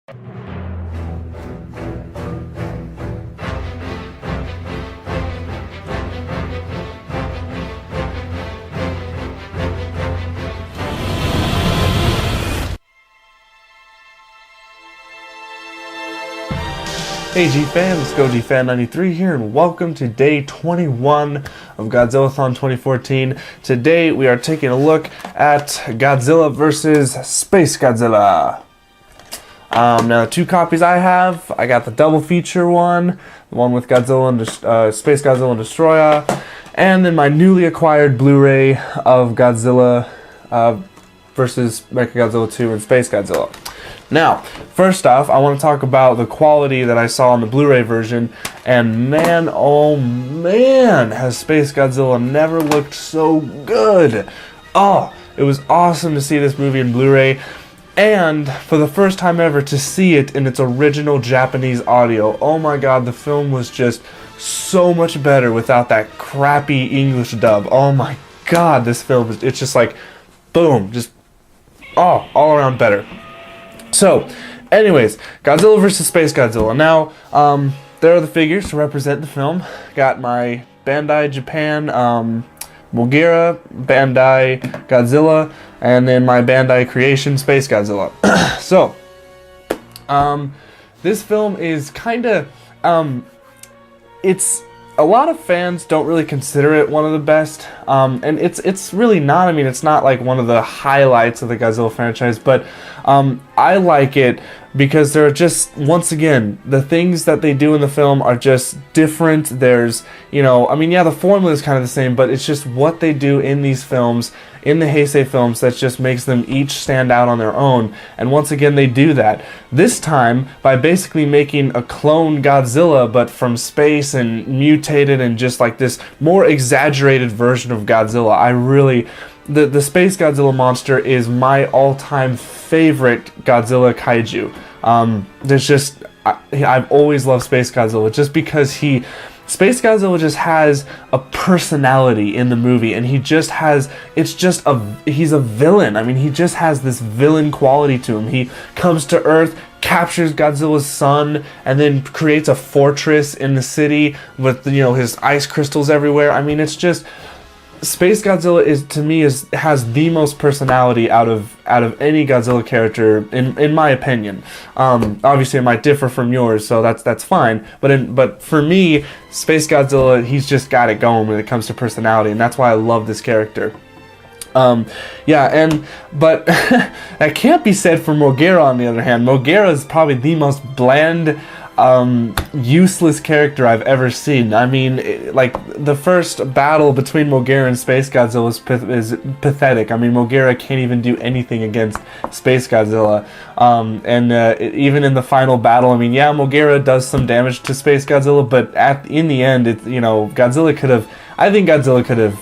Hey G-Fans, it's Gojifan93 here, and welcome to day 21 of Godzilla-Thon 2014. Today we are taking a look at Godzilla vs. SpaceGodzilla. Now the two copies I have, I got the double feature one, the one with Godzilla and SpaceGodzilla and Destroyer, and then my newly acquired Blu-ray of Godzilla vs. Mechagodzilla 2 and SpaceGodzilla. Now, first off, I want to talk about the quality that I saw on the Blu-ray version, and man, oh man, has SpaceGodzilla never looked so good. Oh, it was awesome to see this movie in Blu-ray, and for the first time ever to see it in its original Japanese audio. Oh my god, the film was just so much better without that crappy English dub. Oh my god, this film, it's just like, boom, just, oh, all around better. So, anyways, Godzilla vs. SpaceGodzilla. Now, there are the figures to represent the film. Got my Bandai Japan, Moguera, Bandai Godzilla, and then my Bandai Creation SpaceGodzilla. So, this film is kind of, it's, a lot of fans don't really consider it one of the best, and it's really not. I mean, it's not like one of the highlights of the Godzilla franchise, but I like it because they're just, once again, the things that they do in the film are just different. There's, you know, I mean, yeah, the formula is kind of the same, but it's just what they do in these films, in the Heisei films, that just makes them each stand out on their own. And once again, they do that. This time, by basically making a clone Godzilla, but from space and mutated and just like this more exaggerated version of Godzilla. I really, the Space Godzilla monster is my all-time favorite Godzilla kaiju. There's just, I've always loved Space Godzilla just because Space Godzilla just has a personality in the movie, and he just has, he's a villain. I mean, he just has this villain quality to him. He comes to Earth, captures Godzilla's son, and then creates a fortress in the city with, you know, his ice crystals everywhere. I mean, it's just, Space Godzilla is, to me, has the most personality out of any Godzilla character in my opinion. Obviously, it might differ from yours, so that's fine. But for me, Space Godzilla, he's just got it going when it comes to personality, and that's why I love this character. Yeah, but that can't be said for Moguera. On the other hand, Moguera is probably the most bland, useless character I've ever seen. I mean, like, the first battle between Moguera and Space Godzilla is pathetic. I mean, Moguera can't even do anything against Space Godzilla. Even in the final battle, I mean, yeah, Moguera does some damage to Space Godzilla, but in the end, you know, I think Godzilla could have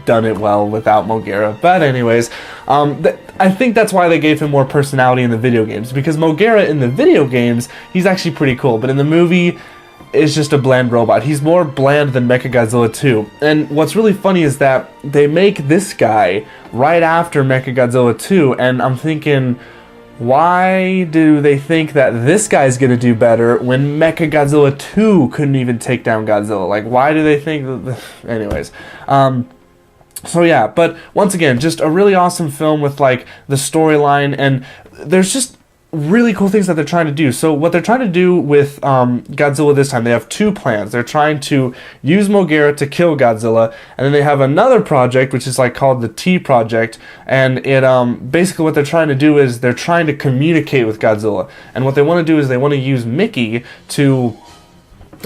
done it well without Moguera. But anyways, I think that's why they gave him more personality in the video games, because Moguera in the video games, he's actually pretty cool, but in the movie, is just a bland robot. He's more bland than Mechagodzilla 2. And what's really funny is that they make this guy right after Mechagodzilla 2, and I'm thinking, why do they think that this guy's gonna do better when Mechagodzilla 2 couldn't even take down Godzilla? Like, why do they think that? Anyways, so yeah, but once again, just a really awesome film with like the storyline, and there's just really cool things that they're trying to do. So what they're trying to do with Godzilla this time, they have two plans. They're trying to use Moguera to kill Godzilla, and then they have another project which is like called the T Project, and it basically what they're trying to do is they're trying to communicate with Godzilla, and what they want to do is they want to use Mickey to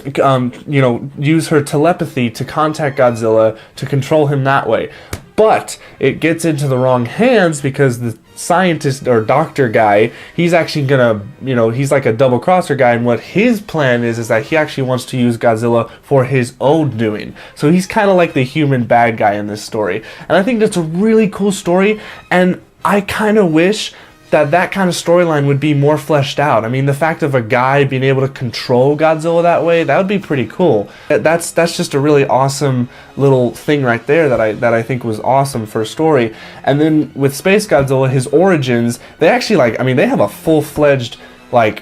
you know, use her telepathy to contact Godzilla to control him that way. But it gets into the wrong hands because the scientist or doctor guy, he's actually gonna, you know, he's like a double crosser guy, and what his plan is that he actually wants to use Godzilla for his own doing. So he's kind of like the human bad guy in this story. And I think that's a really cool story, and I kind of wish that kind of storyline would be more fleshed out. I mean, the fact of a guy being able to control Godzilla that way, that would be pretty cool. That's just a really awesome little thing right there that I think was awesome for a story. And then with SpaceGodzilla, his origins, they actually, like, I mean, they have a full-fledged, like,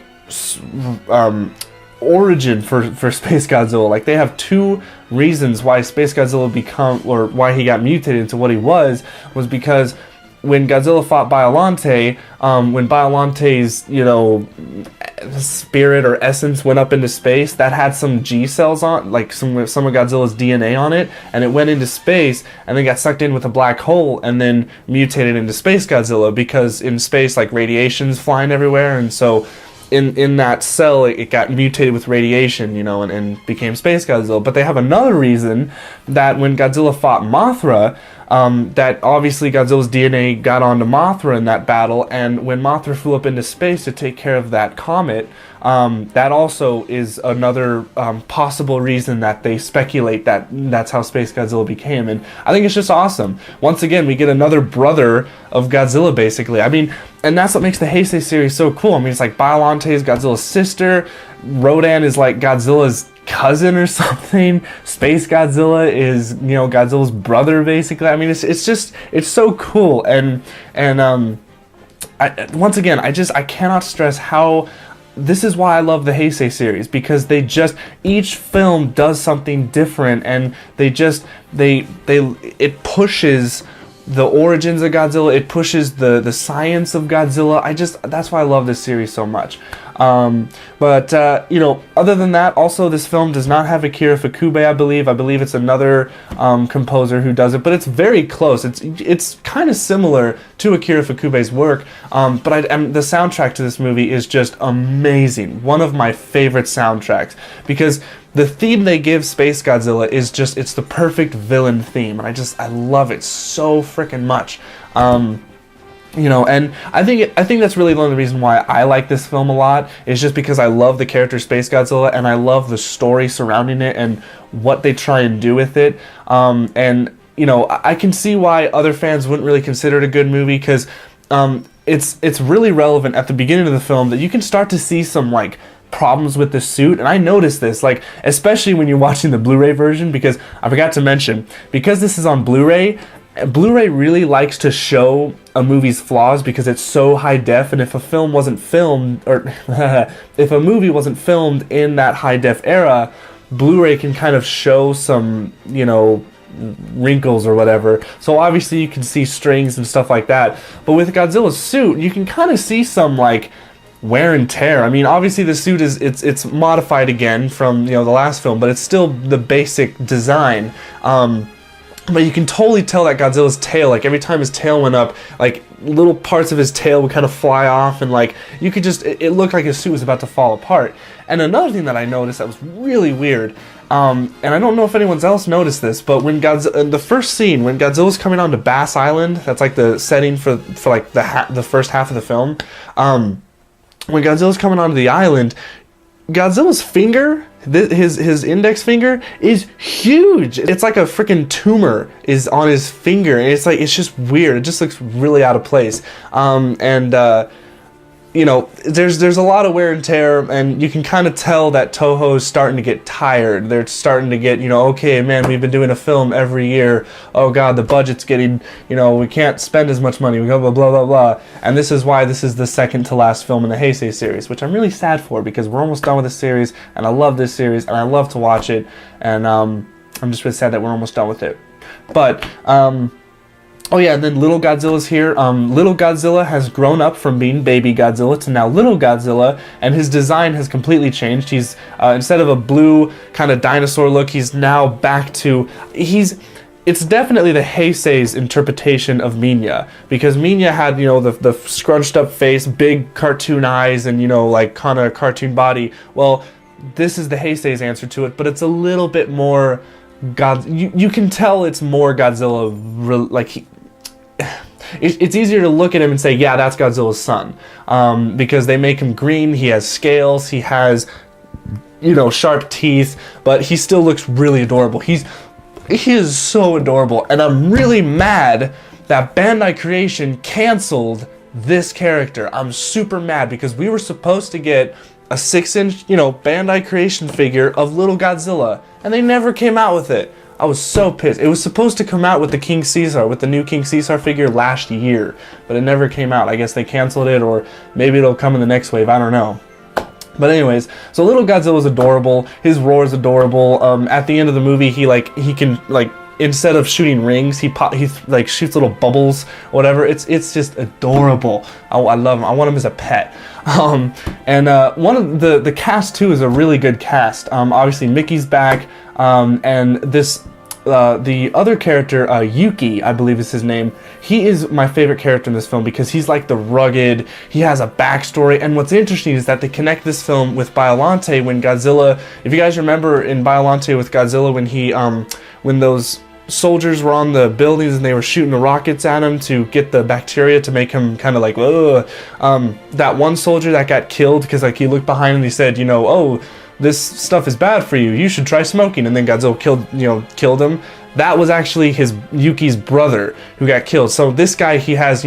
origin for SpaceGodzilla. Like, they have two reasons why SpaceGodzilla why he got mutated into what he was because when Godzilla fought Biollante, when Biolante's, you know, spirit or essence went up into space, that had some G cells on, like some of Godzilla's DNA on it, and it went into space and then got sucked in with a black hole and then mutated into SpaceGodzilla, because in space, like, radiation's flying everywhere, and so in that cell it got mutated with radiation, you know, and became SpaceGodzilla. But they have another reason, that when Godzilla fought Mothra, that obviously Godzilla's DNA got onto Mothra in that battle, and when Mothra flew up into space to take care of that comet, that also is another possible reason that they speculate that that's how SpaceGodzilla became. And I think it's just awesome. Once again, we get another brother of Godzilla, basically. I mean, and that's what makes the Heisei series so cool. I mean, it's like Biollante is Godzilla's sister, Rodan is like Godzilla's cousin or something, SpaceGodzilla is, you know, Godzilla's brother, basically. I mean, it's so cool. And once again, I cannot stress how, this is why I love the Heisei series, because each film does something different, and it pushes the origins of Godzilla, it pushes the science of Godzilla. That's why I love this series so much. But you know, other than that, also this film does not have Akira Ifukube, I believe it's another composer who does it, but it's very close. It's kind of similar to Akira Ifukube's work, but the soundtrack to this movie is just amazing. One of my favorite soundtracks, because the theme they give SpaceGodzilla is just, it's the perfect villain theme, and I love it so freaking much. You know, and I think that's really one of the reasons why I like this film a lot, is just because I love the character SpaceGodzilla, and I love the story surrounding it and what they try and do with it. And you know, I can see why other fans wouldn't really consider it a good movie, because it's really relevant at the beginning of the film that you can start to see some, like, problems with the suit. And I noticed this, like, especially when you're watching the Blu-ray version, because I forgot to mention, because this is on Blu-ray really likes to show a movie's flaws because it's so high def, and if a film wasn't filmed, or if a movie wasn't filmed in that high def era, Blu-ray can kind of show some, you know, wrinkles or whatever. So obviously you can see strings and stuff like that. But with Godzilla's suit, you can kind of see some, like, wear and tear. I mean, obviously the suit it's modified again from, you know, the last film, but it's still the basic design. But you can totally tell that Godzilla's tail, like, every time his tail went up, like, little parts of his tail would kind of fly off, and, like, you could just, it looked like his suit was about to fall apart. And another thing that I noticed that was really weird, and I don't know if anyone else noticed this, but when the first scene, when Godzilla's coming onto Bass Island, that's like the setting for like the first half of the film, when Godzilla's coming onto the island, Godzilla's finger, his index finger, is huge. It's like a freaking tumor is on his finger, and it's just weird. It just looks really out of place. You know, there's a lot of wear and tear, and you can kind of tell that Toho's starting to get tired. They're starting to get, you know, okay, man, we've been doing a film every year. Oh God, the budget's getting, you know, we can't spend as much money. We go blah blah blah blah. And this is why this is the second to last film in the Heisei series, which I'm really sad for, because we're almost done with this series, and I love this series, and I love to watch it. And I'm just really sad that we're almost done with it. But oh yeah, and then Little Godzilla's here. Little Godzilla has grown up from being baby Godzilla to now Little Godzilla, and his design has completely changed. He's, instead of a blue kind of dinosaur look, he's now back to, it's definitely the Heisei's interpretation of Minya, because Minya had, you know, the scrunched up face, big cartoon eyes, and, you know, like kind of cartoon body. Well, this is the Heisei's answer to it, but it's a little bit more you can tell it's more Godzilla, like, it's easier to look at him and say, yeah, that's Godzilla's son, because they make him green, he has scales, he has, you know, sharp teeth, but he still looks really adorable. He is so adorable, and I'm really mad that Bandai Creation canceled this character. I'm super mad because we were supposed to get a 6-inch, Bandai Creation figure of little Godzilla, and they never came out with it. I was so pissed. It was supposed to come out with the King Caesar, with the new King Caesar figure last year, but it never came out. I guess they canceled it, or maybe it'll come in the next wave. I don't know. But anyways, so little Godzilla's adorable. His roar is adorable. At the end of the movie, he can instead of shooting rings, he shoots little bubbles, whatever. It's just adorable. I love him. I want him as a pet. And one of the cast too is a really good cast. Obviously Mickey's back, and this the other character, Yuki, I believe is his name. He is my favorite character in this film because he's like the rugged, he has a backstory, and what's interesting is that they connect this film with Biollante when Godzilla, if you guys remember in Biollante with Godzilla when those soldiers were on the buildings and they were shooting the rockets at him to get the bacteria to make him kind of like, ugh. That one soldier that got killed because he looked behind him and he said, oh, this stuff is bad for you. You should try smoking. And then Godzilla killed him. That was actually Yuki's brother who got killed. So this guy, he wants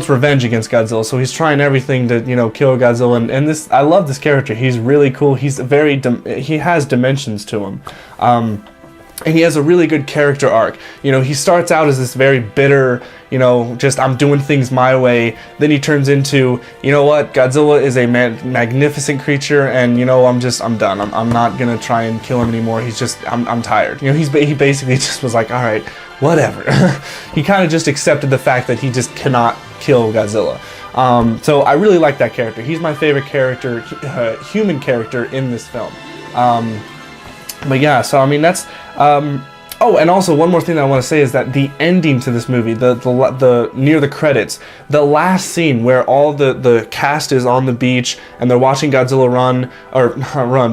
revenge against Godzilla. So he's trying everything to, kill Godzilla. And I love this character. He's really cool. He has dimensions to him. And he has a really good character arc. He starts out as this very bitter, just I'm doing things my way. Then he turns into, what? Godzilla is a magnificent creature, and I'm done. I'm not gonna try and kill him anymore. I'm tired. He basically just was like, all right, whatever. He kind of just accepted the fact that he just cannot kill Godzilla. So I really like that character. He's my favorite character, human character in this film. But yeah, so I mean that's. Oh, and also one more thing that I want to say is that the ending to this movie, the near the credits, the last scene where all the cast is on the beach and they're watching Godzilla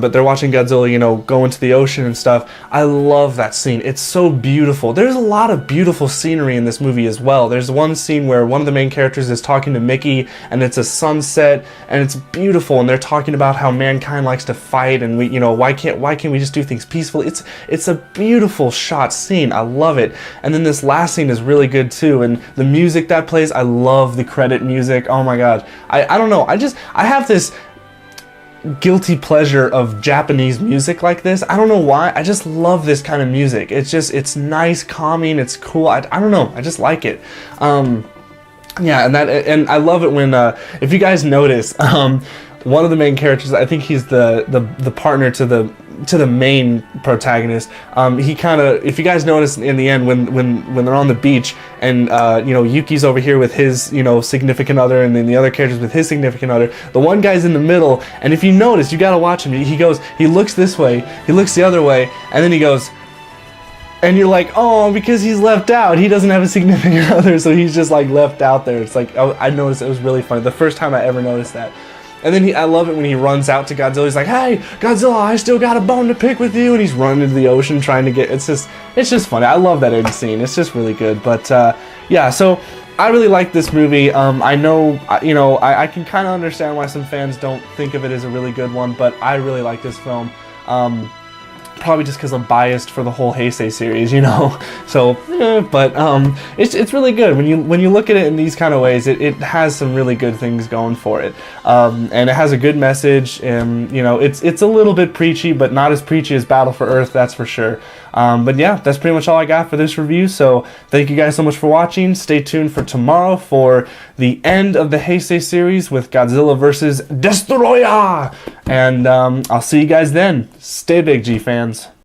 but they're watching Godzilla, go into the ocean and stuff. I love that scene. It's so beautiful. There's a lot of beautiful scenery in this movie as well. There's one scene where one of the main characters is talking to Mickey, and it's a sunset, and it's beautiful, and they're talking about how mankind likes to fight, and we, why can't we just do things peacefully? It's a beautiful shot scene. I love it. And then this last scene is really good too, and the music that plays, I love the credit music. Oh my god. I don't know. I have this guilty pleasure of Japanese music like this. I don't know why. I just love this kind of music. It's nice, calming, it's cool. I don't know. I just like it. Yeah, and I love it when if you guys notice, one of the main characters, I think he's the partner to the main protagonist. He kind of, if you guys notice in the end when they're on the beach and Yuki's over here with his significant other, and then the other characters with his significant other, the one guy's in the middle, and if you notice, you gotta watch him. He looks this way, he looks the other way, and then he goes, and you're like, oh, because he's left out. He doesn't have a significant other, so he's just like left out there. It's like, I noticed, it was really funny. The first time I ever noticed that. And then I love it when he runs out to Godzilla. He's like, hey, Godzilla, I still got a bone to pick with you. And he's running into the ocean trying to get, it's just funny. I love that end scene. It's just really good. But yeah, so I really like this movie. I know, I can kind of understand why some fans don't think of it as a really good one, but I really like this film. Probably just because I'm biased for the whole Heisei series, So, but it's really good when you look at it in these kind of ways. It has some really good things going for it, and it has a good message. And it's a little bit preachy, but not as preachy as Battle for Earth, that's for sure. But yeah, that's pretty much all I got for this review. So thank you guys so much for watching. Stay tuned for tomorrow for the end of the Heisei series with Godzilla vs. Destroyer. And I'll see you guys then. Stay big, G fans.